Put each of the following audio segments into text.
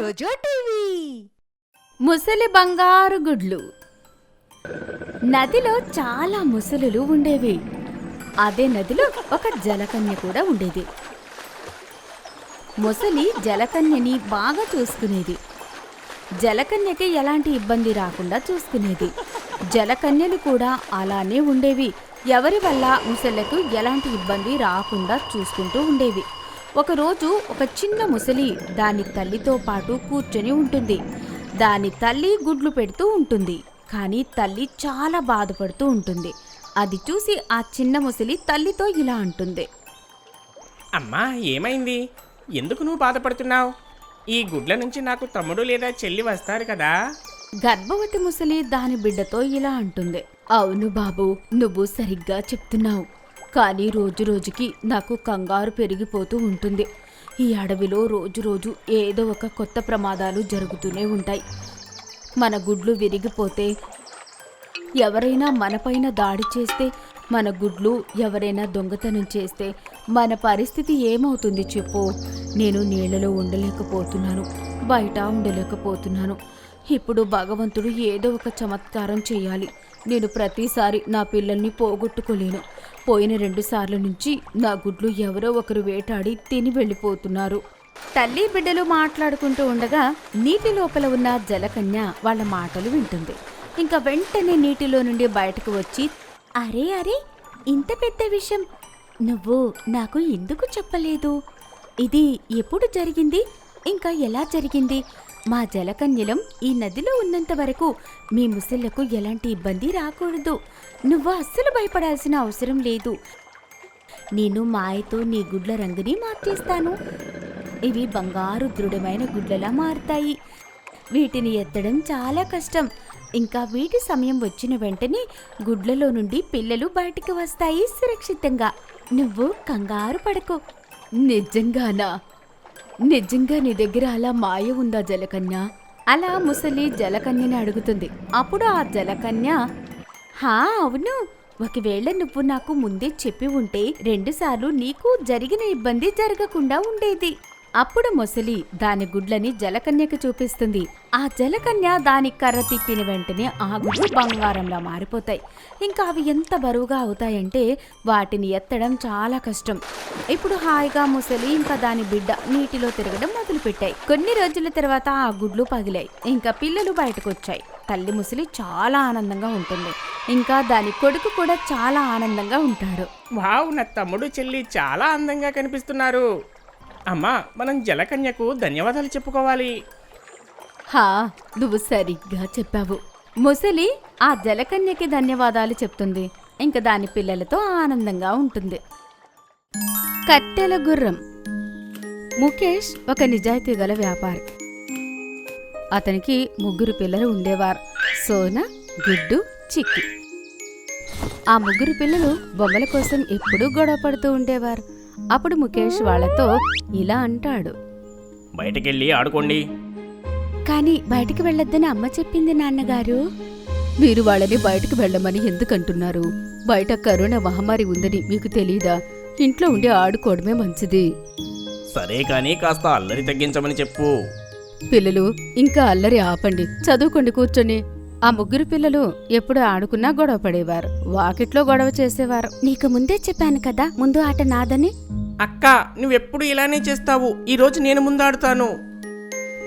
జోజో టీవీ. ముసలి బంగారు గుడ్లు. నదిలో చాలా ముసలులు ఉండేవి. అదే నదిలో ఒక జలకన్య కూడా ఉండేది. ముసలి జలకన్యని బాగా చూసుకునేది. జలకన్యకి ఎలాంటి ఇబ్బంది రాకుండా చూసుకునేది. జలకన్యలు కూడా అలానే ఉండేవి. ఎవరి వల్ల ముసళ్లకు ఎలాంటి ఇబ్బంది రాకుండా చూసుకుంటూ ఉండేవి. ఒకరోజు ఒక చిన్న ముసలి దాని తల్లితో పాటు కూర్చొని ఉంటుంది. దాని తల్లి గుడ్లు పెడుతూ ఉంటుంది. కానీ తల్లి చాలా బాధపడుతూ ఉంటుంది. అది చూసి ఆ చిన్న ముసలి తల్లితో ఇలా అంటుంది. అమ్మా, ఏమైంది? ఎందుకు నువ్వు బాధపడుతున్నావు? ఈ గుడ్ల నుంచి నాకు తమ్ముడు లేదా చెల్లి వస్తారు కదా. గర్భవతి ముసలి దాని బిడ్డతో ఇలా అంటుంది. అవును బాబు, నువ్వు సరిగ్గా చెప్తున్నావు. కానీ రోజు రోజుకి నాకు కంగారు పెరిగిపోతూ ఉంటుంది. ఈ అడవిలో రోజు ఏదో ఒక కొత్త ప్రమాదాలు జరుగుతూనే ఉంటాయి. మన గుడ్లు విరిగిపోతే, ఎవరైనా మనపైన దాడి చేస్తే, మన గుడ్లు ఎవరైనా దొంగతనం చేస్తే మన పరిస్థితి ఏమవుతుంది చెప్పు. నేను నీళ్లలో ఉండలేకపోతున్నాను, బయట ఉండలేకపోతున్నాను. ఇప్పుడు భగవంతుడు ఏదో ఒక చమత్కారం చేయాలి. నేను ప్రతిసారి నా పిల్లల్ని పోగొట్టుకోలేను. పోయిన 2 సార్లు నుంచి నా గుడ్లు ఎవరో ఒకరు వేటాడి తిని వెళ్ళిపోతున్నారు. తల్లి బిడ్డలు మాట్లాడుకుంటూ ఉండగా నీటి లోపల ఉన్న జలకన్య వాళ్ళ మాటలు వింటుంది. ఇంకా వెంటనే నీటిలో నుండి బయటకు వచ్చి, అరే అరే, ఇంత పెద్ద విషయం నువ్వు నాకు ఎందుకు చెప్పలేదు? ఇది ఎప్పుడు జరిగింది? ఇంకా ఎలా జరిగింది? మా జలకన్యలం ఈ నదిలో ఉన్నంత వరకు మీ ముసళ్లకు ఎలాంటి ఇబ్బంది రాకూడదు. నువ్వు అస్సలు భయపడాల్సిన అవసరం లేదు. నేను మాయతో నీ గుడ్ల రంగుని మార్చేస్తాను. ఇవి బంగారు దృఢమైన గుడ్లలా మారుతాయి. వీటిని ఎత్తడం చాలా కష్టం. ఇంకా వీటి సమయం వచ్చిన వెంటనే గుడ్లలో నుండి పిల్లలు బయటికి వస్తాయి సురక్షితంగా. నువ్వు కంగారు పడకు. నిజంగానా? నిజంగా నీ దగ్గర అలా మాయ ఉందా జలకన్య? అలా ముసలి జలకన్యని అడుగుతుంది. అప్పుడు ఆ జలకన్య, హా అవును, ఒకవేళ నువ్వు నాకు ముందే చెప్పి ఉంటే 2 సార్లు నీకు జరిగిన ఇబ్బంది జరగకుండా ఉండేది. అప్పుడు ముసలి దాని గుడ్లని జలకన్యకి చూపిస్తుంది. ఆ జలకన్య దాని కర్ర తిప్పిన వెంటనే ఆ గుడ్లు బంగారంలా మారిపోతాయి. ఇంకా అవి ఎంత బరువుగా అవుతాయంటే వాటిని ఎత్తడం చాలా కష్టం. ఇప్పుడు హాయిగా ముసలి ఇంకా దాని బిడ్డ నీటిలో తిరగడం మొదలుపెట్టాయి. కొన్ని రోజుల తర్వాత ఆ గుడ్లు పగిలాయి. ఇంకా పిల్లలు బయటకు వచ్చాయి. తల్లి ముసలి చాలా ఆనందంగా ఉంటుంది. ఇంకా దాని కొడుకు కూడా చాలా ఆనందంగా ఉంటాడు. వావ్, నా తమ్ముడు చెల్లి చాలా అందంగా కనిపిస్తున్నారు. అమ్మా, మనం జలకన్యకు ధన్యవాదాలు చెప్పుకోవాలి. హా, నువ్వు సరిగ్గా చెప్పావు. ముసలి ఆ జలకన్యకి ధన్యవాదాలు చెప్తుంది. ఇంక దాని పిల్లలతో ఆనందంగా ఉంటుంది. కట్టెల గుర్రం. ముఖేష్ ఒక నిజాయితీ గల వ్యాపారి. అతనికి 3 పిల్లలు ఉండేవారు. సోనా, గుడ్డు, చిక్కి. ఆ 3 పిల్లలు బొమ్మల కోసం ఎప్పుడూ గొడవ పడుతూ ఉండేవారు. అప్పుడు ముఖేష్ వాళ్లతో ఇలా అంటాడు. బయటకెళ్ళి ఆడుకోండి. కానీ బయటికి వెళ్ళొద్దని అమ్మ చెప్పింది నాన్నగారు. మీరు వాళ్ళని బయటకు వెళ్ళమని ఎందుకంటున్నారు? బయట కరోనా మహమ్మారి ఉందని మీకు తెలీదా? ఇంట్లో ఉండి ఆడుకోవడమే మంచిది. సరే, కానీ కాస్త అల్లరి తగ్గించమని చెప్పు. పిల్లలు, ఇంకా అల్లరి ఆపండి, చదువుకోండి, కూర్చొని. ఆ 3 పిల్లలు ఎప్పుడు ఆడుకున్నా గొడవ పడేవారు. వాకిట్లో గొడవ చేసేవారు. నీకు ముందే చెప్పాను కదా ముందు ఆట నాదని. అక్క, నువ్వెప్పుడు ఇలానే చేస్తావు. ఈ రోజు నేను ముందాడుతాను.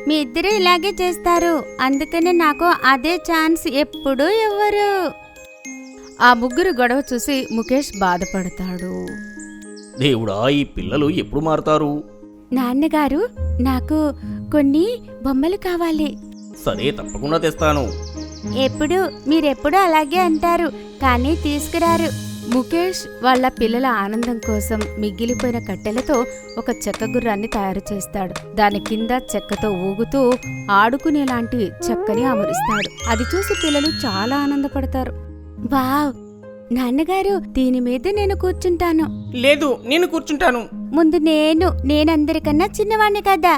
మీ ఇద్దరు ఇలాగే చేస్తారు, అందుకనే నాకు అదే ఛాన్స్ ఎప్పుడూ ఇవ్వరు. ఆ 3 గొడవ చూసి ముఖేష్ బాధపడతాడు. దేవుడా, ఈ పిల్లలు ఎప్పుడు మారుతారు? నాన్నగారు, నాకు కొన్ని బొమ్మలు కావాలి. సరే, తప్పకుండా తెస్తాను. మీరెప్పుడు అలాగే అంటారు, కానీ తీసుకురారు. ముఖేష్ వాళ్ళ పిల్లల ఆనందం కోసం మిగిలిపోయిన కట్టెలతో ఒక చెక్క గుర్రాన్ని తయారు చేస్తాడు. దాని కింద చెక్కతో ఊగుతూ ఆడుకునేలాంటి చెక్కని అమరుస్తాడు. అది చూసి పిల్లలు చాలా ఆనందపడతారు. వావ్, నాన్నగారు, దీని మీద నేను కూర్చుంటాను. లేదు, నేను కూర్చుంటాను. ముందు నేనందరికన్నా చిన్నవాణ్ణి కదా.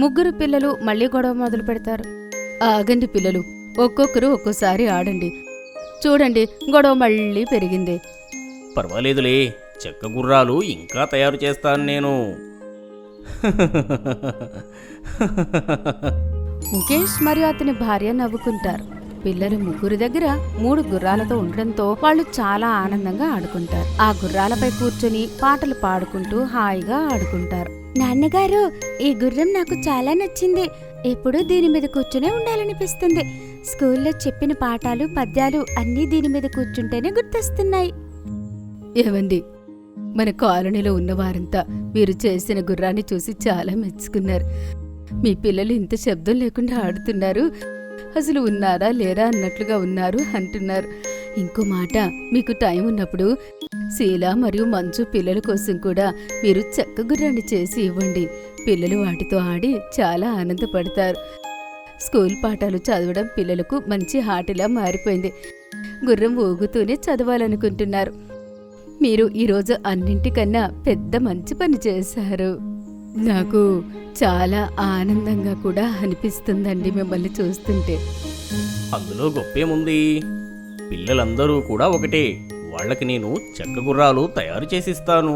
3 పిల్లలు మళ్ళీ గొడవ మొదలు పెడతారు. ఆగండి పిల్లలు, ఒక్కొక్కరు ఒక్కోసారి ఆడండి. చూడండి, గొడవ మళ్ళీ పెరిగింది. పర్వాలేదులే, చెక్క గుర్రాలు ఇంకా తయారు చేస్తాను నేను. ముఖేష్ మరియు అతని భార్య నవ్వుకుంటారు. పిల్లలు ముగ్గురు దగ్గర 3 గుర్రాలతో ఉండడంతో వాళ్ళు చాలా ఆనందంగా ఆడుకుంటారు. ఆ గుర్రాలపై కూర్చొని పాటలు పాడుకుంటూ హాయిగా ఆడుకుంటారు. నాన్నగారు, ఈ గుర్రం నాకు చాలా నచ్చింది. ఎప్పుడూ దీని మీద కూర్చునే ఉండాలనిపిస్తుంది. స్కూల్లో చెప్పిన పాఠాలు పద్యాలు అన్నీ దీని మీద కూర్చుంటేనే గుర్తొస్తున్నాయి. ఏవండి, మన కాలనీలో ఉన్నవారంతా మీరు చేసిన గుర్రాన్ని చూసి చాలా మెచ్చుకున్నారు. మీ పిల్లలు ఇంత శబ్దం లేకుండా ఆడుతున్నారు, అసలు ఉన్నారా లేరా అన్నట్లుగా ఉన్నారు అంటున్నారు. ఇంకో మాట, మీకు టైం ఉన్నప్పుడు శీల మరియు మంచు పిల్లల కోసం కూడా మీరు చెక్క గుర్రాన్ని చేసి ఇవ్వండి. పిల్లలు వాటితో ఆడి చాలా ఆనందపడతారు. స్కూల్ పాఠాలు చదవడం పిల్లలకు మంచి ఆటలా మారిపోయింది. గుర్రం ఊగుతూనే చదవాలనుకుంటున్నారు. మీరు ఈరోజు అన్నింటికన్నా పెద్ద మంచి పని చేశారు. నాకు చాలా ఆనందంగా కూడా అనిపిస్తుందండి మిమ్మల్ని చూస్తుంటే. అందులో గొప్పేముంది? పిల్లలందరూ కూడా ఒకటే. వాళ్ళకి నేను చెక్క గుర్రాలు తయారు చేసిస్తాను.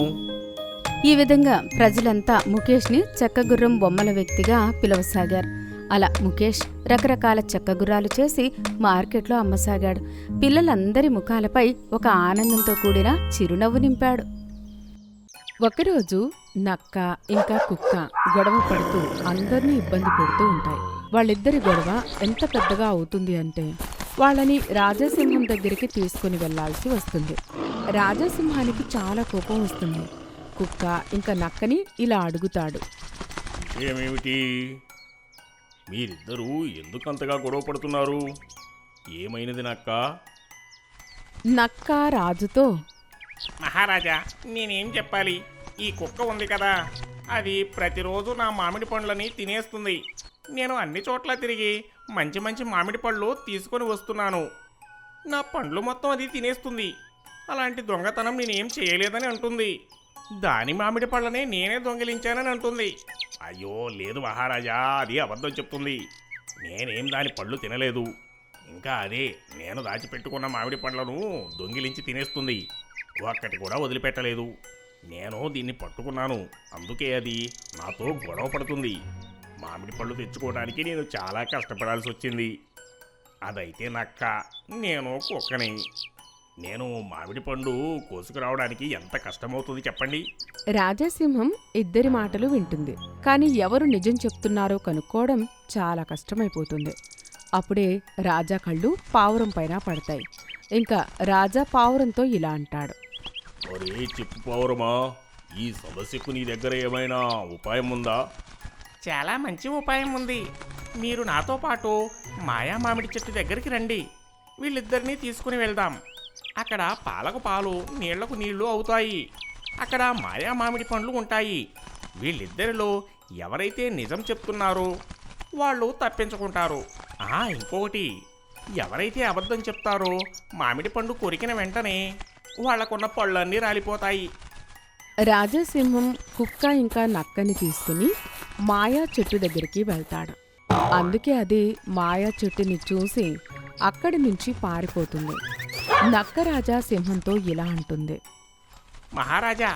ఈ విధంగా ప్రజలంతా ముఖేష్ని చెక్కగుర్రం బొమ్మల వ్యక్తిగా పిలవసాగారు. అలా ముఖేష్ రకరకాల చెక్కగుర్రాలు చేసి మార్కెట్లో అమ్మసాగాడు. పిల్లలందరి ముఖాలపై ఒక ఆనందంతో కూడిన చిరునవ్వు నింపాడు. ఒకరోజు నక్క ఇంకా కుక్క గొడవ పడుతూ అందర్నీ ఇబ్బంది పెడుతూ ఉంటాయి. వాళ్ళిద్దరి గొడవ ఎంత పెద్దగా అవుతుంది అంటే వాళ్ళని రాజాసింహం దగ్గరికి తీసుకుని వెళ్లాల్సి వస్తుంది. రాజాసింహానికి చాలా కోపం వస్తుంది. కుక్క ఇంకా నక్కని ఇలా అడుగుతాడు. ఏమేమిటి? మీరిద్దరూ ఎందుకంతగా గొడవ పడుతున్నారు? ఏమైనది నక్క? నక్క రాజుతో, మహారాజా, నేనేం చెప్పాలి? ఈ కుక్క ఉంది కదా, అది ప్రతిరోజు నా మామిడి పండ్లని తినేస్తుంది. నేను అన్ని చోట్ల తిరిగి మంచి మంచి మామిడి పళ్ళు తీసుకొని వస్తున్నాను. నా పండ్లు మొత్తం అది తినేస్తుంది. అలాంటి దొంగతనం నేనేం చేయలేదని అంటుంది. దాని మామిడి పళ్ళనే నేనే దొంగిలించానని అంటుంది. అయ్యో లేదు మహారాజా, అది అబద్ధం చెప్తుంది. నేనేం దాని పళ్ళు తినలేదు. ఇంకా అదే నేను దాచిపెట్టుకున్న మామిడి పండ్లను దొంగిలించి తినేస్తుంది. ఒక్కటి కూడా వదిలిపెట్టలేదు. నేను దీన్ని పట్టుకున్నాను, అందుకే అది నాతో గొడవ పడుతుంది. మామిడి పళ్ళు తెచ్చుకోవడానికి నేను చాలా కష్టపడాల్సి వచ్చింది. అదైతే నక్క, నేను కుక్కని. నేను మామిడి పండు కోసుకురావడానికి ఎంత కష్టమవుతుంది చెప్పండి. రాజాసింహం ఇద్దరి మాటలు వింటుంది. కాని ఎవరు నిజం చెప్తున్నారో కనుక్కోవడం చాలా కష్టమైపోతుంది. అప్పుడే రాజా కళ్ళు పావురం పైన పడతాయి. ఇంకా రాజా పావురంతో ఇలా అంటాడు. ఒరే చెప్పు పావురమా, ఈ సమస్యకు నీ దగ్గర ఏమైనా ఉపాయం ఉందా? చాలా మంచి ఉపాయం ఉంది. మీరు నాతో పాటు మాయా మామిడి చెట్టు దగ్గరికి రండి. వీళ్ళిద్దరినీ తీసుకుని వెళ్దాం. అక్కడ పాలకు పాలు, నీళ్లకు నీళ్లు అవుతాయి. అక్కడ మాయా మామిడి పండ్లు ఉంటాయి. వీళ్ళిద్దరిలో ఎవరైతే నిజం చెప్తున్నారో వాళ్ళు తప్పించుకుంటారు. ఇంకొకటి, ఎవరైతే అబద్ధం చెప్తారో మామిడి పండు కొరికిన వెంటనే వాళ్లకున్న పళ్ళన్నీ రాలిపోతాయి. రాజాసింహం కుక్క ఇంకా నక్కని తీసుకుని మాయా చెట్టు దగ్గరికి వెళ్తాడు. అందుకే అది మాయా చెట్టుని చూసి అక్కడి నుంచి పారిపోతుంది. నక్క రాజా సింహంతో ఇలా అంటుంది. మహారాజా,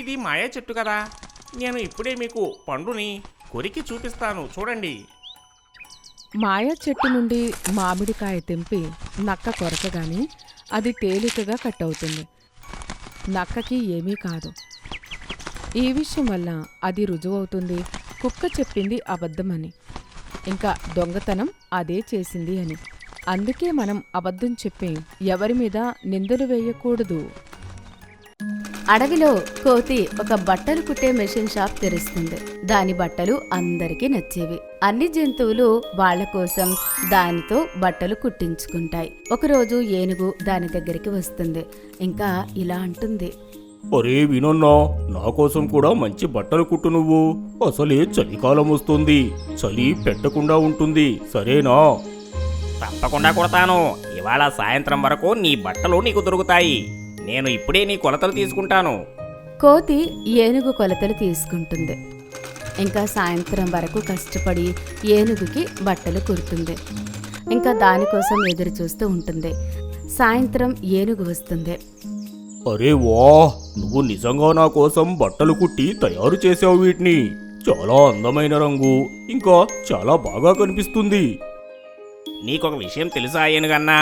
ఇది మాయా చెట్టు కదా, నేను ఇప్పుడే మీకు పండుని కొరికి చూపిస్తాను, చూడండి. మాయా చెట్టు నుండి మామిడికాయ తెంపి నక్క కొరకగానే అది తేలికగా కట్ అవుతుంది. నక్కకి ఏమీ కాదు. ఈ విషయం వల్ల అది రుజువవుతుంది కుక్క చెప్పింది అబద్ధమని, ఇంకా దొంగతనం అదే చేసింది అని. అందుకే మనం అబద్ధం చెప్పి ఎవరి మీద నిందలు వేయకూడదు. అడవిలో కోతి ఒక బట్టలు కుట్టే మెషిన్ షాప్ తెరుస్తుంది. దాని బట్టలు అందరికీ నచ్చేవి. అన్ని జంతువులు వాళ్ల కోసం దానితో బట్టలు కుట్టించుకుంటాయి. ఒకరోజు ఏనుగు దాని దగ్గరికి వస్తుంది. ఇంకా ఇలా అంటుంది. ఒరే వినన్నా, నా కోసం కూడా మంచి బట్టలు కుట్టు నువ్వు. అసలే చలికాలం వస్తుంది, చలి పెట్టకుండా ఉంటుంది, సరేనా? తప్పకుండా కుడతాను. ఇవాళ సాయంత్రం వరకు నీ బట్టలు నీకు దొరుకుతాయి. నేను ఇప్పుడే నీ కొలతలు తీసుకుంటాను. కోతి ఏనుగు కొలతలు తీసుకుంటుంది. ఇంకా సాయంత్రం వరకు కష్టపడి ఏనుగుకి బట్టలు కుడుతుంది. ఇంకా దానికోసం ఎదురు చూస్తూ ఉంటుంది. సాయంత్రం ఏనుగు వస్తుంది. అరే వా, నువ్వు నిజంగా నా కోసం బట్టలు కుట్టి తయారు చేసావు వీటిని. చాలా అందమైన రంగు, ఇంకా చాలా బాగా కనిపిస్తుంది. నీకొక విషయం తెలుసా ఏనుగన్నా?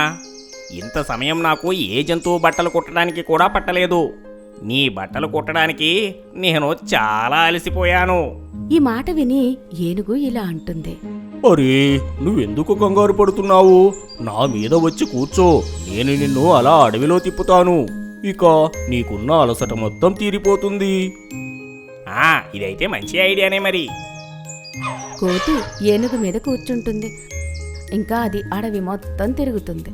ఇంత సమయం నాకు ఏ జంతువు బట్టలు కుట్టడానికి కూడా పట్టలేదు. నీ బట్టలు కుట్టడానికి నేను చాలా అలసిపోయాను. ఈ మాట విని ఏనుగు ఇలా అంటుంది. అరే, నువ్వెందుకు కంగారు పడుతున్నావు? నా మీద వచ్చి కూర్చో, నేను నిన్ను అలా అడవిలో తిప్పుతాను. ఇక నీకున్న అలసట మొత్తం తీరిపోతుంది. ఇదైతే మంచి ఐడియానే మరి. కోతి ఏనుగు మీద కూర్చుంటుంది. ఇంకా అది అడవి మొత్తం తిరుగుతుంది.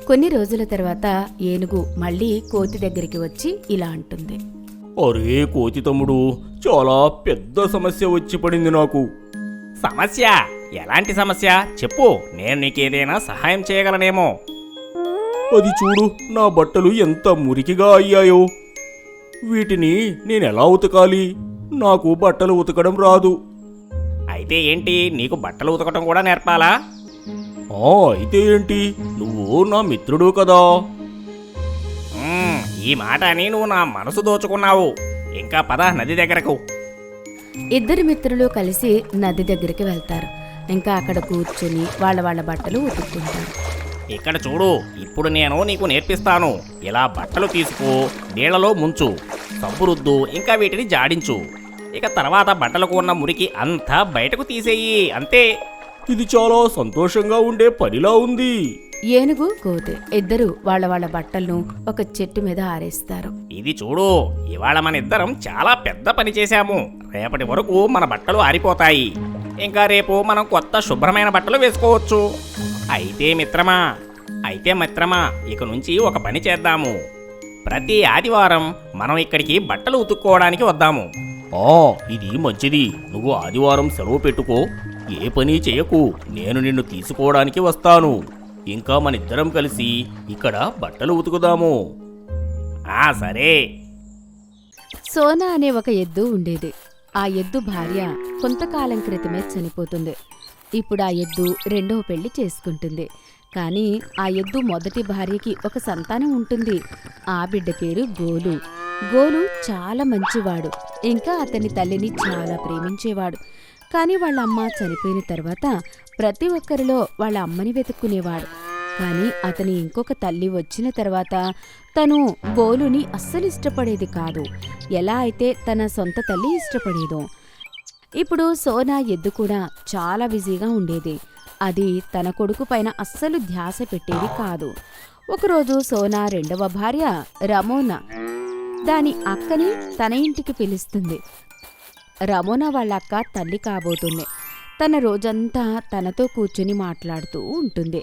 కొన్ని రోజుల తర్వాత ఏనుగు మళ్ళీ కోతి దగ్గరికి వచ్చి ఇలా అంటుంది. అరే కోతి తమ్ముడు, చాలా పెద్ద సమస్య వచ్చి పడింది నాకు. సమస్య? ఎలాంటి సమస్య చెప్పు, నేను నీకేదైనా సహాయం చేయగలనేమో. అది చూడు, నా బట్టలు ఎంత మురికిగా అయ్యాయో. వీటిని నేనెలా ఉతకాలి? నాకు బట్టలు ఉతకడం రాదు. అయితే ఏంటి, నీకు బట్టలు ఉతకటం కూడా నేర్పాలా? అయితే ఏంటి, నువ్వు నా మిత్రుడు కదా. ఈ మాట అని నువ్వు నా మనసు దోచుకున్నావు. ఇంకా పద నది దగ్గరకు. ఇద్దరు మిత్రులు కలిసి నది దగ్గరికి వెళ్తారు. ఇంకా అక్కడ కూర్చుని వాళ్ళ బట్టలు ఉతుక్కుంటారు. ఇక్కడ చూడు, ఇప్పుడు నేను నీకు నేర్పిస్తాను. ఇలా బట్టలు తీసుకో, నీళ్లలో ముంచు, సబ్బు రుద్దు, ఇంకా వీటిని జాడించు. ఇక తర్వాత బట్టలకు ఉన్న మురికి అంతా బయటకు తీసేయి, అంతే. ఇది చాలా సంతోషంగా ఉండే పనిలా ఉంది. ఏనుగు కోతి ఇద్దరు వాళ్ళ బట్టలను ఒక చెట్టు మీద ఆరేస్తారు. ఇది చూడు, ఇవాళ మన ఇద్దరం చాలా పెద్ద పని చేశాము. రేపటి వరకు మన బట్టలు ఆరిపోతాయి. ఇంకా రేపు మనం కొత్త శుభ్రమైన బట్టలు వేసుకోవచ్చు. అయితే మిత్రమా, ఇక నుంచి ఒక పని చేద్దాము. ప్రతి ఆదివారం మనం ఇక్కడికి బట్టలు ఉతుక్కోవడానికి వద్దాము. ఇది మంచిది. నువ్వు ఆదివారం సెలవు పెట్టుకో, ఏ పని చేయకు. నేను నిన్ను తీసుకోవడానికి వస్తాను. ఇంకా మనిద్దరం కలిసి ఇక్కడ బట్టలు ఉతుకుదాము. సరే. సోనా అనే ఒక ఎద్దు ఉండేది. ఆ ఎద్దు భార్య కొంతకాలం క్రితమే చనిపోతుంది. ఇప్పుడు ఆ ఎద్దు రెండవ పెళ్లి చేసుకుంటుంది. కానీ ఆ ఎద్దు మొదటి భార్యకి ఒక సంతానం ఉంటుంది. ఆ బిడ్డ పేరు గోలు. గోలు చాలా మంచివాడు. ఇంకా అతని తల్లిని చాలా ప్రేమించేవాడు. కానీ వాళ్ళ అమ్మ చనిపోయిన తర్వాత ప్రతి ఒక్కరిలో వాళ్ళ అమ్మని వెతుక్కునేవాడు. కానీ అతని ఇంకొక తల్లి వచ్చిన తర్వాత తను గోలుని అస్సలు ఇష్టపడేది కాదు, ఎలా అయితే తన సొంత తల్లి ఇష్టపడేదో. ఇప్పుడు సోనా ఎద్దు కూడా చాలా బిజీగా ఉండేది. అది తన కొడుకు పైన అస్సలు ధ్యాస పెట్టేది కాదు. ఒకరోజు సోనా రెండవ భార్య రమోనా దాని అక్కని తన ఇంటికి పిలుస్తుంది. రమోనా వాళ్ళ అక్క తల్లి కాబోతుంది. తన రోజంతా తనతో కూర్చుని మాట్లాడుతూ ఉంటుంది.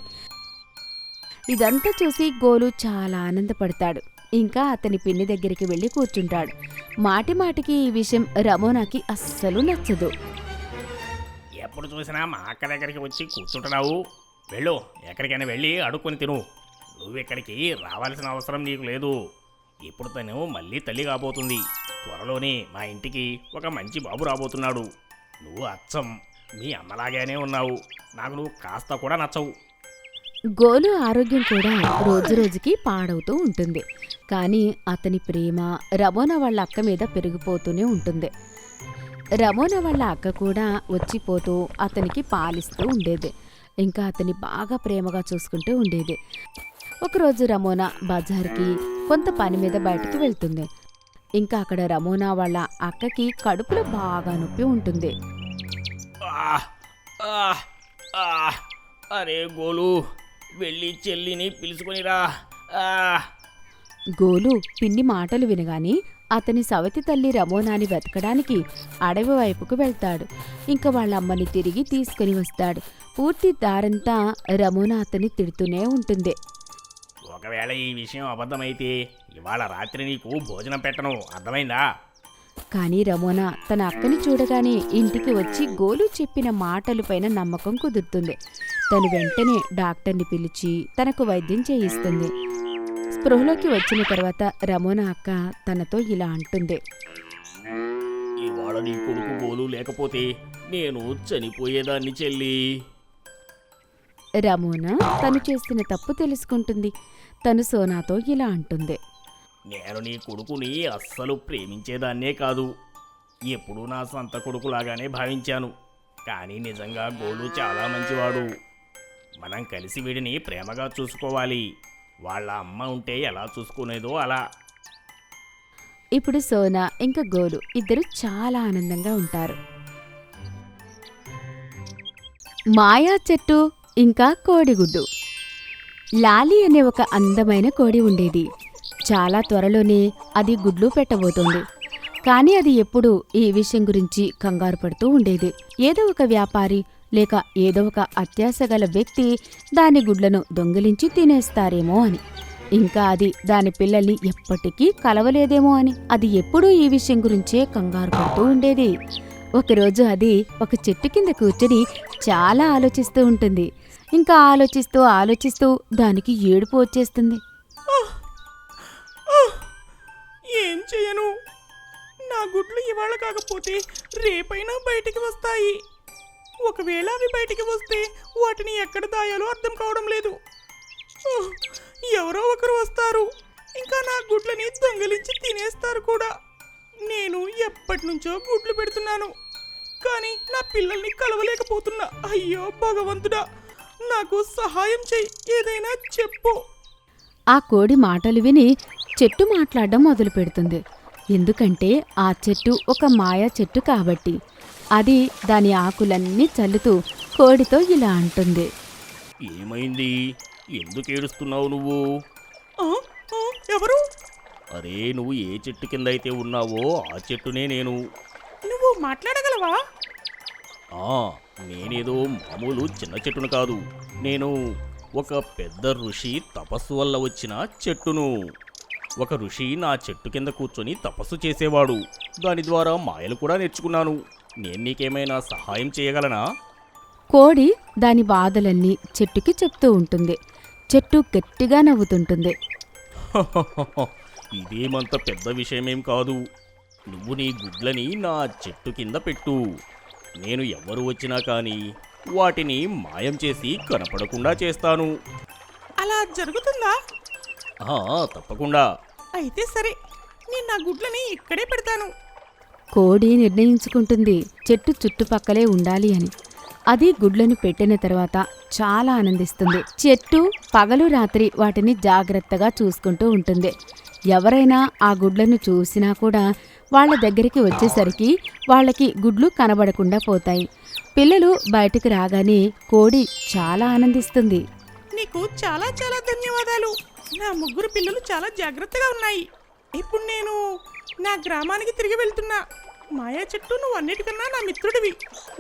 ఇదంతా చూసి గోలు చాలా ఆనందపడతాడు. ఇంకా అతని పిన్ని దగ్గరికి వెళ్ళి కూర్చుంటాడు. మాటిమాటికి ఈ విషయం రమోనాకి అస్సలు నచ్చదు. ఎప్పుడు చూసినా మా అక్క దగ్గరికి వచ్చి కూర్చుంటున్నావు. వెళ్ళు, ఎక్కడికైనా వెళ్ళి అడుక్కొని తిను. నువ్వెక్కడికి రావాల్సిన అవసరం నీకు లేదు. ఇప్పుడు తను మళ్ళీ తల్లి కాబోతుంది. త్వరలోనే మా ఇంటికి ఒక మంచి బాబు రాబోతున్నాడు. నువ్వు అచ్చం మీ అమ్మలాగానే ఉన్నావు. నాకు నువ్వు కాస్త కూడా నచ్చవు. గోలు ఆరోగ్యం కూడా రోజురోజుకి పాడవుతూ ఉంటుంది. కానీ అతని ప్రేమ రమోనా వాళ్ళ అక్క మీద పెరిగిపోతూనే ఉంటుంది. రమోనా వాళ్ళ అక్క కూడా వచ్చిపోతూ అతనికి పాలిస్తూ ఉండేది. ఇంకా అతన్ని బాగా ప్రేమగా చూసుకుంటూ ఉండేది. ఒకరోజు రమోనా బజార్కి కొంత పని మీద బయటికి వెళ్తుంది. ఇంకా అక్కడ రమోనా వాళ్ళ అక్కకి కడుపులో బాగా నొప్పి ఉంటుంది. అరే గోలు, వెళ్ళి చెల్లిని పిలుచుకొనిరా. గోలు పిన్ని మాటలు వినగాని అతని సవతి తల్లి రమోనాని వెతకడానికి అడవి వైపుకు వెళ్తాడు. ఇంకా వాళ్ళ అమ్మని తిరిగి తీసుకుని వస్తాడు. పూర్తి దారంతా రమోనా అతన్ని తిడుతూనే ఉంటుంది. ఒకవేళ ఈ విషయం అబద్ధమైతే ఇవాళ రాత్రి నీకు భోజనం పెట్టను, అర్థమైందా? కానీ రమోనా తన అక్కని చూడగానే ఇంటికి వచ్చి గోలు చెప్పిన మాటలపైన నమ్మకం కుదురుతుంది. తను వెంటనే డాక్టర్ని పిలిచి తనకు వైద్యం చేయిస్తుంది. స్పృహలోకి వచ్చిన తర్వాత రమోనా అక్క తనతో ఇలా అంటుంది. ఇవాళ నీ కొడుకు గోలు లేకపోతే నేను చనిపోయేదాన్ని చెల్లి. రమోనా తను చేసిన తప్పు తెలుసుకుంటుంది. తను సోనాతో ఇలా అంటుంది. నేను నీ కొడుకుని అస్సలు ప్రేమించేదాన్నే కాదు. ఎప్పుడూ నా సొంత కొడుకులాగానే భావించాను. కానీ నిజంగా గోలు చాలా మంచివాడు. మనం కలిసి వీడిని ప్రేమగా చూసుకోవాలి. వాళ్ళ అమ్మ ఉంటే ఎలా చూసుకునేదో అలా. ఇప్పుడు సోనా ఇంకా గోలు ఇద్దరు చాలా ఆనందంగా ఉంటారు. మాయా చెట్టు ఇంకా కోడిగుడ్డు. లాలి అనే ఒక అందమైన కోడి ఉండేది. చాలా త్వరలోనే అది గుడ్లు పెట్టబోతోంది. కానీ అది ఎప్పుడూ ఈ విషయం గురించి కంగారు పడుతూ ఉండేది. ఏదో ఒక వ్యాపారి లేక ఏదో ఒక అత్యాశ గల వ్యక్తి దాని గుడ్లను దొంగిలించి తినేస్తారేమో అని, ఇంకా అది దాని పిల్లల్ని ఎప్పటికీ కలవలేదేమో అని అది ఎప్పుడూ ఈ విషయం గురించే కంగారు పడుతూ ఉండేది. ఒకరోజు అది ఒక చెట్టు కింద కూర్చుని చాలా ఆలోచిస్తూ ఉంటుంది. ఇంకా ఆలోచిస్తూ ఆలోచిస్తూ దానికి ఏడుపు వచ్చేస్తుంది. ఏం చేయను? నా గుడ్లు ఇవాళ కాకపోతే రేపైనా బయటికి వస్తాయి. ఒకవేళ అవి బయటికి వస్తే వాటిని ఎక్కడ దాయాలో అర్థం కావడం లేదు. ఎవరో ఒకరు వస్తారు, ఇంకా నా గుడ్లని దొంగిలించి తినేస్తారు కూడా. నేను ఎప్పటి నుంచో గుడ్లు పెడుతున్నాను, కానీ నా పిల్లల్ని కలవలేకపోతున్నా. అయ్యో భగవంతుడా, నాకు సహాయం చెయ్యి, ఏదైనా చెప్పు. ఆ కోడి మాటలు విని చెట్టు మాట్లాడడం మొదలు పెడుతుంది. ఎందుకంటే ఆ చెట్టు ఒక మాయా చెట్టు కాబట్టి. అది దాని ఆకులన్నీ చల్లుతూ కోడితో ఇలా అంటుంది. ఏమైంది? ఎందుకు ఏడుస్తున్నావు నువ్వు? ఎవరు? అరే, నువ్వు ఏ చెట్టు కింద అయితే ఉన్నావో ఆ చెట్టునే నేను. నువ్వు మాట్లాడగలవా? నేనేదో మామూలు చిన్న చెట్టును కాదు. నేను ఒక పెద్ద ఋషి తపస్సు వల్ల వచ్చిన చెట్టును. ఒక ఋషి నా చెట్టు కింద కూర్చొని తపస్సు చేసేవాడు. దాని ద్వారా మాయలు కూడా నేర్చుకున్నాను. నేను నీకేమైనా సహాయం చేయగలనా? కోడి దాని బాధలన్నీ చెట్టుకి చెప్తూ ఉంటుంది. చెట్టు గట్టిగా నవ్వుతుంటుంది. ఇదేమంత పెద్ద విషయమేం కాదు. నువ్వు నీ గుడ్లని నా చెట్టు కింద పెట్టు. నేను ఎవరు వచ్చినా కానీ వాటిని మాయం చేసి కనపడకుండా చేస్తాను. అలా జరుగుతుందా? తప్పకుండా. అయితే సరే, నేను నా గుడ్లని ఇక్కడే పెడతాను. కోడి నిర్ణయించుకుంటుంది చెట్టు చుట్టుపక్కలే ఉండాలి అని. అది గుడ్లను పెట్టిన తర్వాత చాలా ఆనందిస్తుంది. చెట్టు పగలు రాత్రి వాటిని జాగ్రత్తగా చూసుకుంటూ ఉంటుంది. ఎవరైనా ఆ గుడ్లను చూసినా కూడా వాళ్ళ దగ్గరికి వచ్చేసరికి వాళ్ళకి గుడ్లు కనబడకుండా పోతాయి. పిల్లలు బయటికి రాగానే కోడి చాలా ఆనందిస్తుంది. నీకు చాలా చాలా ధన్యవాదాలు. నా ముగ్గురు పిల్లలు చాలా జాగ్రత్తగా ఉన్నాయి. ఇప్పుడు నేను నా గ్రామానికి తిరిగి వెళ్తున్నా. మాయా చెట్టు, నువ్వు అన్నిటికన్నా నా మిత్రుడివి.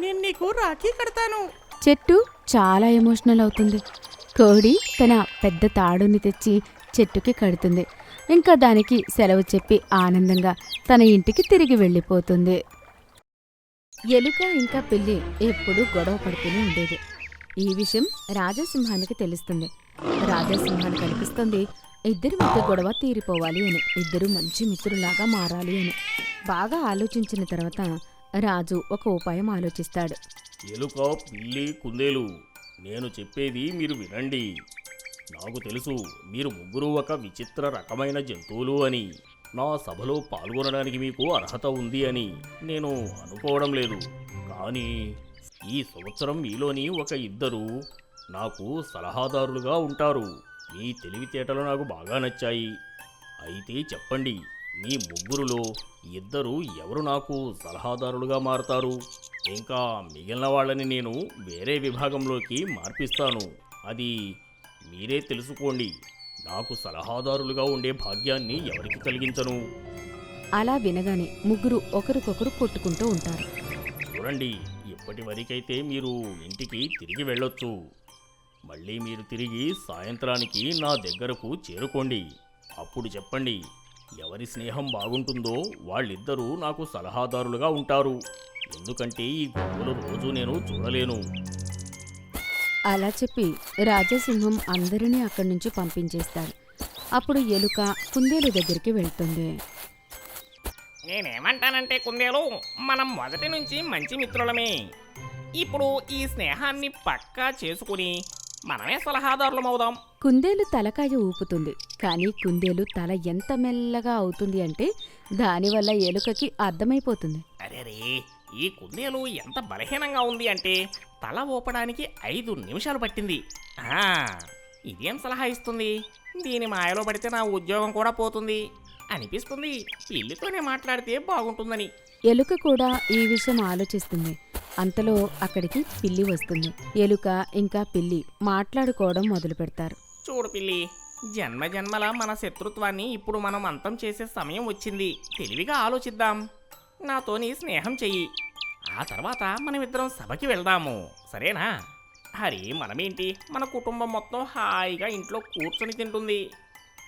నేను నీకు రాఖీ కడతాను. చెట్టు చాలా ఎమోషనల్ అవుతుంది. కోడి తన పెద్ద తాడుని తెచ్చి చెట్టుకి కడుతుంది. ఇంకా దానికి సెలవు చెప్పి ఆనందంగా తన ఇంటికి తిరిగి వెళ్ళిపోతుంది. ఎలుక ఇంకా పిల్లి ఎప్పుడూ గొడవ పడుతూనే ఉండేది. ఈ విషయం రాజసింహానికి తెలుస్తుంది. రాజసింహానికి అనిపిస్తుంది ఇద్దరి మధ్య గొడవ తీరిపోవాలి అని, ఇద్దరు మంచి మిత్రులాగా మారాలి అని. బాగా ఆలోచించిన తర్వాత రాజు ఒక ఉపాయం ఆలోచిస్తాడు. ఎలుక, పిల్లి, కుందేలు, నేను చెప్పేది మీరు వినండి. నాకు తెలుసు మీరు ముగ్గురు ఒక విచిత్ర రకమైన జంతువులు అని. నా సభలో పాల్గొనడానికి మీకు అర్హత ఉంది అని నేను అనుకోవడం లేదు. కానీ ఈ సంవత్సరం మీలోని ఒక ఇద్దరు నాకు సలహాదారులుగా ఉంటారు. మీ తెలివితేటలు నాకు బాగా నచ్చాయి. అయితే చెప్పండి, మీ ముగ్గురులో ఇద్దరు ఎవరు నాకు సలహాదారులుగా మారతారు? ఇంకా మిగిలిన వాళ్ళని నేను వేరే విభాగంలోకి మార్పిస్తాను. అది మీరే తెలుసుకోండి. నాకు సలహాదారులుగా ఉండే భాగ్యాన్ని ఎవరికి కలిగించను. అలా వినగానే ముగ్గురు ఒకరికొకరు కొట్టుకుంటూ ఉంటారు. చూడండి, ఇప్పటి వరకైతే మీరు ఇంటికి తిరిగి వెళ్ళొచ్చు. మళ్ళీ మీరు తిరిగి సాయంత్రానికి నా దగ్గరకు చేరుకోండి. అప్పుడు చెప్పండి, ఎవరి స్నేహం బాగుంటుందో వాళ్ళిద్దరూ నాకు సలహాదారులుగా ఉంటారు. ఎందుకంటే ఈ గొడవలు రోజు నేను చూడలేను. అలా చెప్పి రాజసింహం అందరినీ అక్కడి నుంచి పంపించేస్తాడు. అప్పుడు ఎలుక కుందేలు దగ్గరికి వెళ్తుంది. నేనేమంటానంటే కుందేలు, మనం మొదటి నుంచి మంచి మిత్రులమే. ఇప్పుడు ఈ స్నేహాన్ని పక్కా చేసుకుని మనమే సలహాదారులం అవుదాం. కుందేలు తలకాయ ఊపుతుంది. కానీ కుందేలు తల ఎంత మెల్లగా అవుతుంది అంటే దానివల్ల ఎలుకకి అర్థమైపోతుంది. అరేరే, ఈ కుందేలు ఎంత బలహీనంగా ఉంది అంటే తల ఊపడానికి 5 నిమిషాలు పట్టింది. ఆ, ఇదేం సలహా ఇస్తుంది? దీని మాయలో పడితే నా ఉద్యోగం కూడా పోతుంది అనిపిస్తుంది. పిల్లితోనే మాట్లాడితే బాగుంటుందని. ఎలుక కూడా ఈ విషయం ఆలోచిస్తుంది. అంతలో అక్కడికి పిల్లి వస్తుంది. ఎలుక ఇంకా పిల్లి మాట్లాడుకోవడం మొదలు పెడతారు. చూడు పిల్లి, జన్మ జన్మల మన శత్రుత్వాన్ని ఇప్పుడు మనం అంతం చేసే సమయం వచ్చింది. తెలివిగా ఆలోచిద్దాం. నాతోని స్నేహం చెయ్యి. ఆ తర్వాత మనమిద్దరం సభకి వెళ్దాము, సరేనా? హరి, మనమేంటి, మన కుటుంబం మొత్తం హాయిగా ఇంట్లో కూర్చొని తింటుంది.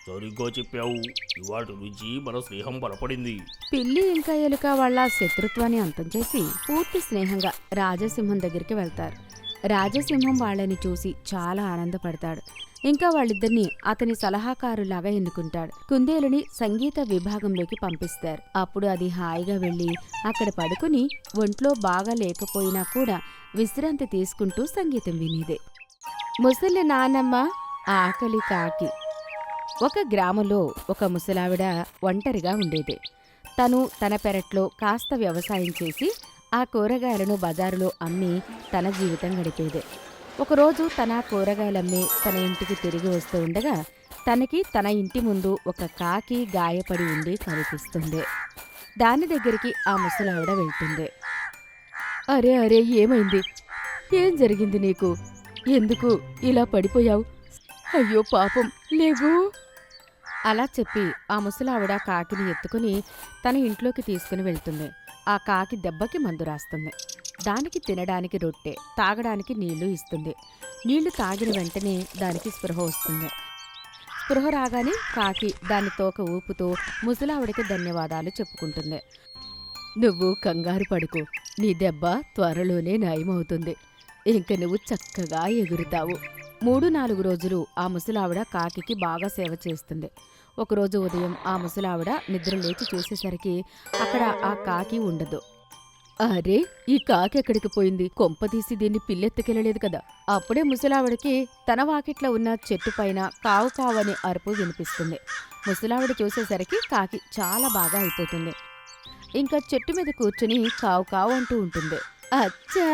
సరిగ్గా చెప్పావు. ఇవాటి నుంచి మన స్నేహం బలపడింది. పిల్లి ఇంకా ఎలుక వాళ్ళ శత్రుత్వాన్ని అంతం చేసి పూర్తి స్నేహంగా రాజసింహం దగ్గరికి వెళ్తారు. రాజసింహం వాళ్ళని చూసి చాలా ఆనందపడతాడు. ఇంకా వాళ్ళిద్దరిని అతని సలహాకారులాగా ఎన్నుకుంటాడు. కుందేలుని సంగీత విభాగంలోకి పంపిస్తారు. అప్పుడు అది హాయిగా వెళ్ళి అక్కడ పడుకుని ఒంట్లో బాగా లేకపోయినా కూడా విశ్రాంతి తీసుకుంటూ సంగీతం వినేదే. ముసలి నానమ్మ ఆకలి కాకి. ఒక గ్రామంలో ఒక ముసలావిడ ఒంటరిగా ఉండేది. తను తన పెరట్లో కాస్త వ్యవసాయం చేసి ఆ కూరగాయలను బజారులో అమ్మి తన జీవితం గడిపేది. ఒకరోజు తన కూరగాయలమ్మి తన ఇంటికి తిరిగి వస్తూ ఉండగా తనకి తన ఇంటి ముందు ఒక కాకి గాయపడి ఉండి కనిపిస్తుంది. దాని దగ్గరికి ఆ ముసలావిడ వెళ్తుంది. అరే అరే, ఏమైంది? ఏం జరిగింది నీకు? ఎందుకు ఇలా పడిపోయావు? అయ్యో పాపం, లేవు. అలా చెప్పి ఆ ముసలావిడ కాకిని ఎత్తుకుని తన ఇంట్లోకి తీసుకుని వెళ్తుంది. ఆ కాకి దెబ్బకి మందు రాస్తుంది. దానికి తినడానికి రొట్టె, తాగడానికి నీళ్లు ఇస్తుంది. నీళ్లు తాగిన వెంటనే దానికి స్పృహ వస్తుంది. స్పృహ రాగానే కాకి దాని తోక ఊపుతూ ముసలావిడికి ధన్యవాదాలు చెప్పుకుంటుంది. నువ్వు కంగారు పడుకో, నీ దెబ్బ త్వరలోనే నయమవుతుంది. ఇంక నువ్వు చక్కగా ఎగురుతావు. 3-4 రోజులు ఆ ముసలావిడ కాకికి బాగా సేవ చేస్తుంది. ఒకరోజు ఉదయం ఆ ముసలావిడ నిద్ర లేచి చూసేసరికి అక్కడ ఆ కాకి ఉండదు. అరే, ఈ కాకి ఎక్కడికి పోయింది? కొంపతీసి దీన్ని పిల్లెత్తుకెళ్ళలేదు కదా. అప్పుడే ముసలావిడకి తన వాకిట్లో ఉన్న చెట్టు పైన కావు కావు అనే అరుపు వినిపిస్తుంది. ముసలావిడ చూసేసరికి కాకి చాలా బాగా అయిపోతుంది. ఇంకా చెట్టు మీద కూర్చుని కావు కావు అంటూ ఉంటుంది. అచ్చా,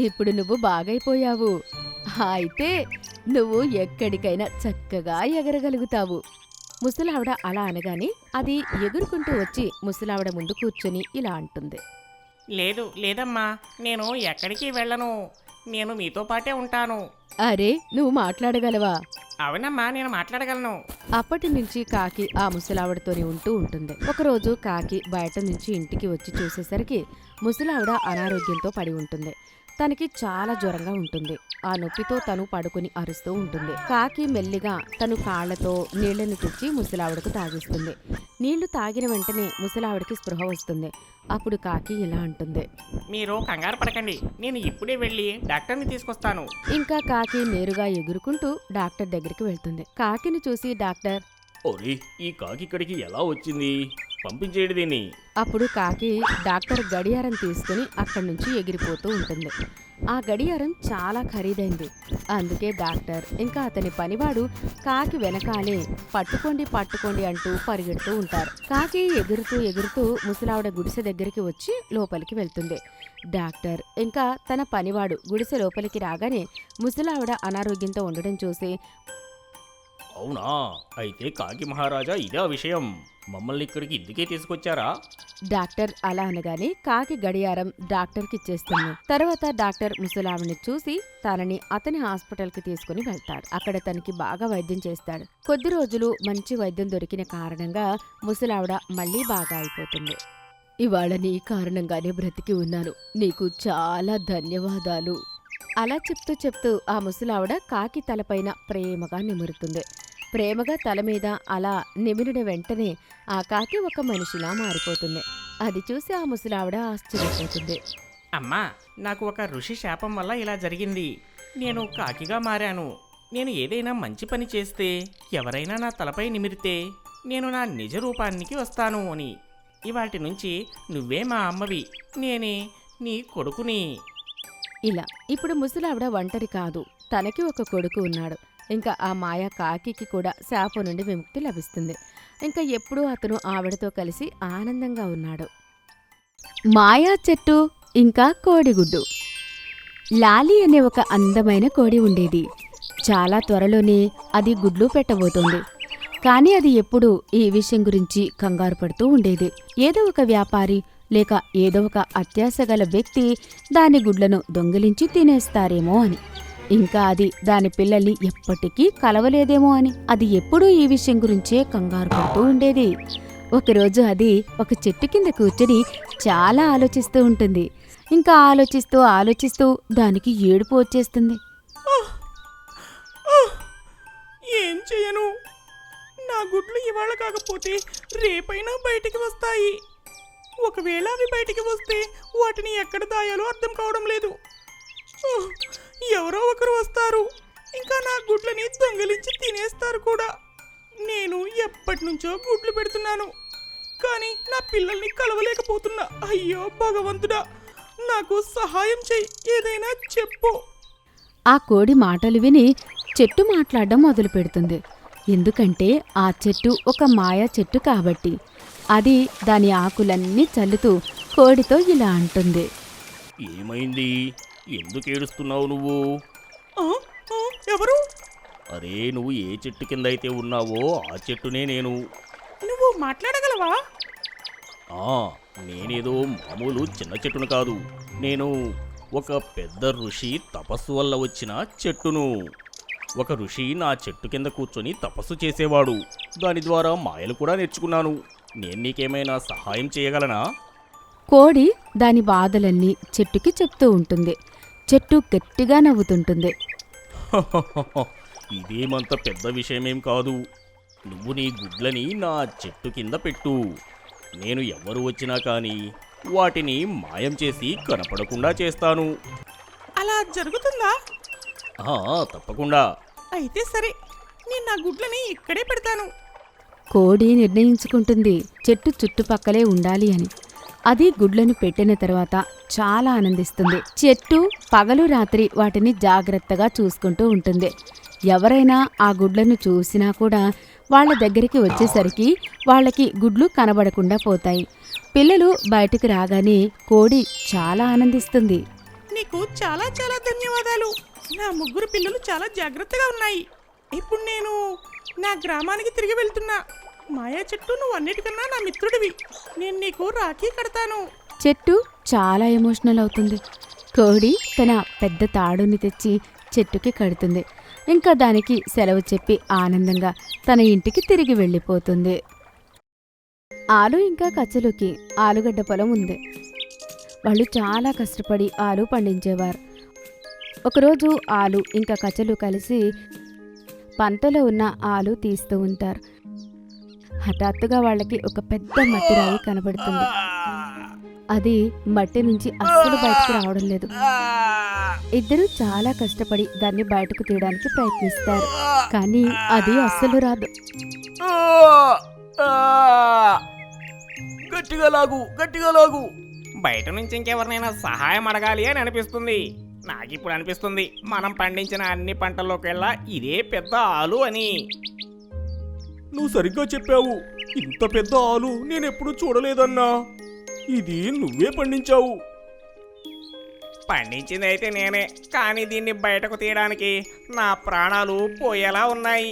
ఇప్పుడు నువ్వు బాగైపోయావు. అయితే నువ్వు ఎక్కడికైనా చక్కగా ఎగరగలుగుతావు. ముసలావిడ అలా అనగానే అది ఎగురుకుంటూ వచ్చి ముసలావిడ ముందు కూర్చొని ఇలా అంటుంది. లేదమ్మా, నేను ఎక్కడికి వెళ్ళను. నేను మీతో పాటే ఉంటాను. అరే, నువ్వు మాట్లాడగలవా? అవునమ్మా, నేను మాట్లాడగలను. అప్పటి నుంచి కాకి ఆ ముసలావిడతోనే ఉంటూ ఉంటుంది. ఒకరోజు కాకి బయట నుంచి ఇంటికి వచ్చి చూసేసరికి ముసలావిడ అనారోగ్యంతో పడి ఉంటుంది. తనకి చాలా జ్వరంగా ఉంటుంది. ఆ నొప్పితో తను పడుకుని అరుస్తూ ఉంటుంది. కాకి మెల్లిగా తను కాళ్లతో నీళ్లను తెచ్చి ముసలావిడకు తాగిస్తుంది. నీళ్లు తాగిన వెంటనే ముసలావిడికి స్పృహ వస్తుంది. అప్పుడు కాకి ఇలా అంటుంది. మీరు కంగారు పడకండి, నేను ఇప్పుడే వెళ్ళి డాక్టర్ని తీసుకొస్తాను. ఇంకా కాకి నేరుగా ఎగురుకుంటూ డాక్టర్ దగ్గరికి వెళ్తుంది. కాకిని చూసి డాక్టర్, ఒరే, ఈ కాకి ఇక్కడికి ఎలా వచ్చింది? పంపించేయండి దీన్ని. అప్పుడు కాకి డాక్టర్ గడియారం తీసుకుని అక్కడి నుంచి ఎగిరిపోతూ ఉంటుంది. ఆ గడియారం చాలా ఖరీదైంది. అందుకే డాక్టర్ ఇంకా అతని పనివాడు కాకి వెనకాలే పట్టుకోండి పట్టుకోండి అంటూ పరిగెడుతూ ఉంటారు. కాకి ఎగురుతూ ఎగురుతూ ముసలావిడ గుడిసె దగ్గరికి వచ్చి లోపలికి వెళ్తుంది. డాక్టర్ ఇంకా తన పనివాడు గుడిసె లోపలికి రాగానే ముసలావిడ అనారోగ్యంతో ఉండడం చూసి, అవునా, అయితే కాకి మహారాజా ఇదే విషయం. మమ్మల్ని ఇక్కడికి ఇందుకే తీసుకొచ్చారా? డాక్టర్ అలా అనగానే కాకి గడియారం డాక్టర్కి ఇచ్చేస్తుంది. తర్వాత డాక్టర్ ముసలావిని చూసి తనని అతని హాస్పిటల్కి తీసుకుని వెళ్తాడు. అక్కడ తనకి బాగా వైద్యం చేస్తాడు. కొద్ది రోజులు మంచి వైద్యం దొరికిన కారణంగా ముసలావిడ మళ్ళీ బాగా అయిపోతుంది. ఇవాళ నీ కారణంగానే బ్రతికి ఉన్నాను. నీకు చాలా ధన్యవాదాలు. అలా చెప్తూ చెప్తూ ఆ ముసలావిడ కాకి తలపైన ప్రేమగా నిమురుతుంది. ప్రేమగా తల మీద అలా నిమిరిన వెంటనే ఆ కాకి ఒక మనిషిలా మారిపోతుంది. అది చూసి ఆ ముసలావిడ ఆశ్చర్యపోతుంది. అమ్మా, నాకు ఒక ఋషి శాపం వల్ల ఇలా జరిగింది. నేను కాకిగా మారాను. నేను ఏదైనా మంచి పని చేస్తే, ఎవరైనా నా తలపై నిమిరితే నేను నా నిజ రూపానికి వస్తాను అని. ఇవాటి నుంచి నువ్వే మా అమ్మవి, నేనే నీ కొడుకుని. ఇలా ఇప్పుడు ముసలావిడ ఒంటరి కాదు, తనకి ఒక కొడుకు ఉన్నాడు. ఇంకా ఆ మాయా కాకికి కూడా శాపం నుండి విముక్తి లభిస్తుంది. ఇంకా ఎప్పుడూ అతను ఆవిడతో కలిసి ఆనందంగా ఉన్నాడు. మాయా చెట్టు ఇంకా కోడిగుడ్డు. లాలి అనే ఒక అందమైన కోడి ఉండేది. చాలా త్వరలోనే అది గుడ్లు పెట్టబోతోంది. కానీ అది ఎప్పుడూ ఈ విషయం గురించి కంగారు పడుతూ ఉండేది. ఏదో ఒక వ్యాపారి లేక ఏదో ఒక అత్యాశ గల వ్యక్తి దాని గుడ్లను దొంగిలించి తినేస్తారేమో అని, ఇంకా అది దాని పిల్లల్ని ఎప్పటికీ కలవలేదేమో అని అది ఎప్పుడూ ఈ విషయం గురించే కంగారు పడుతూ ఉండేది. ఒకరోజు అది ఒక చెట్టు కింద కూర్చొని చాలా ఆలోచిస్తూ ఉంటుంది. ఇంకా ఆలోచిస్తూ ఆలోచిస్తూ దానికి ఏడుపు వచ్చేస్తుంది. ఏం చేయను? నా గుడ్లు ఇవాళ కాకపోతే రేపైనా బయటికి వస్తాయి. ఒకవేళ అవి బయటికి వస్తే వాటిని ఎక్కడ దాయాలో అర్థం కావడం లేదు. ఎవరో ఒకరు వస్తారు, ఇంకా నా గుడ్లని దొంగిలించి తినేస్తారు కూడా. నేను ఎప్పటి నుంచో గుడ్లు పెడుతున్నాను, కానీ నా పిల్లల్ని కలవలేకపోతున్నా. అయ్యో భగవంతుడా, నాకు సహాయం చెయ్యి, ఏదైనా చెప్పు. ఆ కోడి మాటలు విని చెట్టు మాట్లాడడం మొదలు పెడుతుంది. ఎందుకంటే ఆ చెట్టు ఒక మాయా చెట్టు కాబట్టి. అది దాని ఆకులన్నీ చల్లుతూ కోడితో ఇలా అంటుంది. ఏమైంది? ఎందుకు ఏడుస్తున్నావు నువ్వు? ఎవరు? అరే, నువ్వు ఏ చెట్టు కింద అయితే ఉన్నావో ఆ చెట్టునే నేను. నువ్వు మాట్లాడగలవా? నేనేదో మామూలు చిన్న చెట్టును కాదు. నేను ఒక పెద్ద ఋషి తపస్సు వల్ల వచ్చిన చెట్టును. ఒక ఋషి నా చెట్టు కింద కూర్చొని తపస్సు చేసేవాడు. దాని ద్వారా మాయలు కూడా నేర్చుకున్నాను. నేను నీకేమైనా సహాయం చేయగలనా? కోడి దాని బాధలన్నీ చెట్టుకి చెప్తూ ఉంటుంది. చెట్టు గట్టిగా నవ్వుతుంటుంది. ఇదేమంత పెద్ద విషయమేం కాదు. నువ్వు నీ గుడ్లని నా చెట్టు కింద పెట్టు. నేను ఎవరు వచ్చినా కానీ వాటిని మాయం చేసి కనపడకుండా చేస్తాను. అలా జరుగుతుందా? తప్పకుండా. అయితే సరే, నేను నా గుడ్లని ఇక్కడే పెడతాను. కోడి నిర్ణయించుకుంటుంది చెట్టు చుట్టుపక్కలే ఉండాలి అని. అది గుడ్లను పెట్టిన తర్వాత చాలా ఆనందిస్తుంది. చెట్టు పగలు రాత్రి వాటిని జాగ్రత్తగా చూసుకుంటూ ఉంటుంది. ఎవరైనా ఆ గుడ్లను చూసినా కూడా వాళ్ళ దగ్గరికి వచ్చేసరికి వాళ్ళకి గుడ్లు కనబడకుండా పోతాయి. పిల్లలు బయటకు రాగానే కోడి చాలా ఆనందిస్తుంది. నీకు చాలా చాలా ధన్యవాదాలు. నా ముగ్గురు పిల్లలు చాలా జాగ్రత్తగా ఉన్నాయి. ఇప్పుడు నేను నా గ్రామానికి తిరిగి వెళ్తున్నా. మాయా చెట్టు, నువ్వు అన్నిటికన్నా నా మిత్రుడివి. నేను నీకు రాఖీ కడతాను. చెట్టు చాలా ఎమోషనల్ అవుతుంది. కోడి తన పెద్ద తాడుని తెచ్చి చెట్టుకి కడుతుంది. ఇంకా దానికి సెలవు చెప్పి ఆనందంగా తన ఇంటికి తిరిగి వెళ్ళిపోతుంది. ఆలు ఇంకా కచ్చలుకి ఆలుగడ్డ పొలం ఉంది. వాళ్ళు చాలా కష్టపడి ఆలు పండించేవారు. ఒకరోజు ఆలు ఇంకా కచ్చలు కలిసి పంటలో ఉన్న ఆలు తీస్తూ ఉంటారు. హఠాత్తుగా వాళ్ళకి ఒక పెద్ద మట్టి రాయి కనబడుతుంది. అది మట్టి నుంచి అస్సలు బయటకు రావడం లేదు. ఇద్దరు చాలా కష్టపడి దాన్ని బయటకు తీయడానికి ప్రయత్నిస్తారు, కానీ అది అస్సలు రాదు. గట్టిగా లాగు, గట్టిగా లాగు. బయట నుంచి ఇంకెవరినైనా సహాయం అడగాలి అని అనిపిస్తుంది. నాకిప్పుడు అనిపిస్తుంది మనం పండించిన అన్ని పంటల్లోకెల్లా ఇదే పెద్ద ఆలు అని. నువ్వు సరిగ్గా చెప్పావు. ఇంత పెద్ద ఆలు నేనెప్పుడు చూడలేదన్నా. ఇది నువ్వే పండించావు. పండించింది అయితే నేనే, కానీ దీన్ని బయటకు తీయడానికి నా ప్రాణాలు పోయేలా ఉన్నాయి.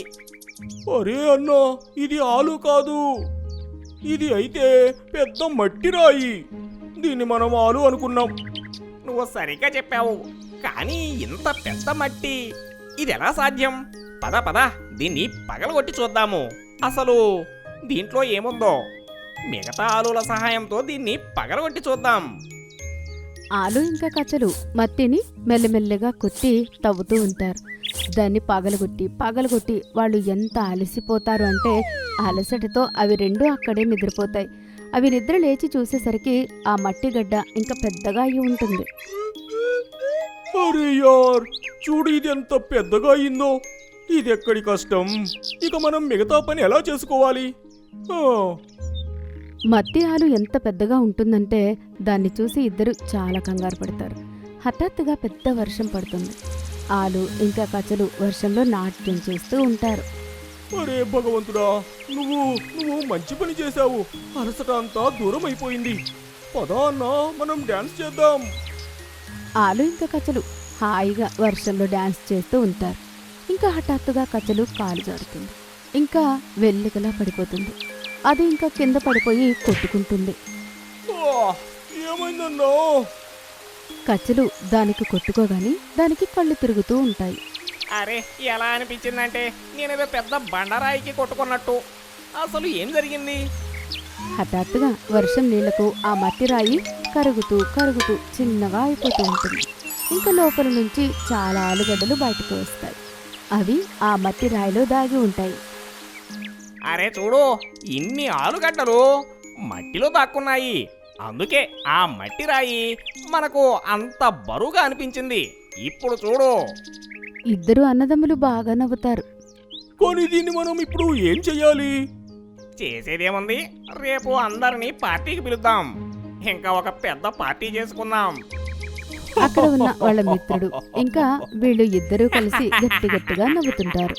అరే అన్నా, ఇది ఆలు కాదు. ఇది అయితే పెద్ద మట్టి రాయి. దీన్ని మనం ఆలు అనుకున్నాం. నువ్వు సరిగ్గా చెప్పావు, కానీ ఇంత పెద్ద మట్టి ఇది ఎలా సాధ్యం? పద పద, దీన్ని పగలగొట్టి చూద్దాము. అసలు దీంట్లో ఏముందో. మిగతా ఆలుల సహాయంతో దీన్ని పగలగొట్టి చూద్దాం. ఆలు ఇంకా కచ్చలు మట్టిని మెల్లమెల్లగా కొట్టి తవ్వుతూ ఉంటారు. దాన్ని పగలగొట్టి వాళ్ళు ఎంత అలసిపోతారు అంటే అలసటతో అవి రెండూ అక్కడే నిద్రపోతాయి. అవి నిద్ర లేచి చూసేసరికి ఆ మట్టి గడ్డ ఇంకా పెద్దగా అయి ఉంటుంది. అరే యార్, చూడు ఇది ఎంత పెద్దగా అయిందో. ఇది ఎక్కడి కష్టం. ఇక మనం మిగతా పని ఎలా చేసుకోవాలి? మట్టి ఆలు ఎంత పెద్దగా ఉంటుందంటే దాన్ని చూసి ఇద్దరు చాలా కంగారు పడతారు. హఠాత్తుగా పెద్ద వర్షం పడుతుంది. ఆలు ఇంకా కచ్చలు వర్షంలో నాట్యం చేస్తూ ఉంటారు. అరే భగవంతుడా, నువ్వు మంచి పని చేశావు. అలసట అంతా దూరం అయిపోయింది. పదా అన్నా, మనం డాన్స్ చేద్దాం. ఆలు ఇంకా కచ్చలు హాయిగా వర్షంలో డాన్స్ చేస్తూ ఉంటారు. ఇంకా హఠాత్తుగా కచ్చలు కాలు జారుతుంది. ఇంకా వెల్లికలా పడిపోతుంది. అది ఇంకా కింద పడిపోయి కొట్టుకుంటుంది. ఏమైందన్నా? కచ్చలు దానికి కొట్టుకోగాని దానికి కళ్ళు తిరుగుతూ ఉంటాయి. అరే, ఎలా అనిపించిందంటే నేనేదో పెద్ద బండరాయికి కొట్టుకున్నట్టు. అసలు ఏం జరిగింది? హఠాత్తుగా వర్షం నీళ్లకు ఆ మట్టి రాయి కరుగుతూ కరుగుతూ చిన్నగా అయిపోతూ ఉంటుంది. ఇంకా లోపల నుంచి చాలా ఆలుగడ్డలు బయటకు వస్తాయి. అవి ఆ మట్టి రాయిలో దాగి ఉంటాయి. అరే చూడు, ఇన్ని ఆలుగడ్డలు మట్టిలో దాక్కున్నాయి. అందుకే ఆ మట్టి రాయి మనకు అంత బరువుగా అనిపించింది. ఇప్పుడు చూడు. ఇద్దరు అన్నదమ్ములు బాగా నవ్వుతారు. కానీ దీన్ని మనం ఇప్పుడు ఏం చెయ్యాలి? చేసేదేముంది, రేపు అందరినీ పార్టీకి పిలుద్దాం. ఇంకా ఒక పెద్ద పార్టీ చేసుకుందాం. అక్కడ ఉన్న వాళ్ళ మిత్రుడు ఇంకా వీళ్ళు ఇద్దరూ కలిసి గట్టి గట్టిగా నవ్వుతుంటారు.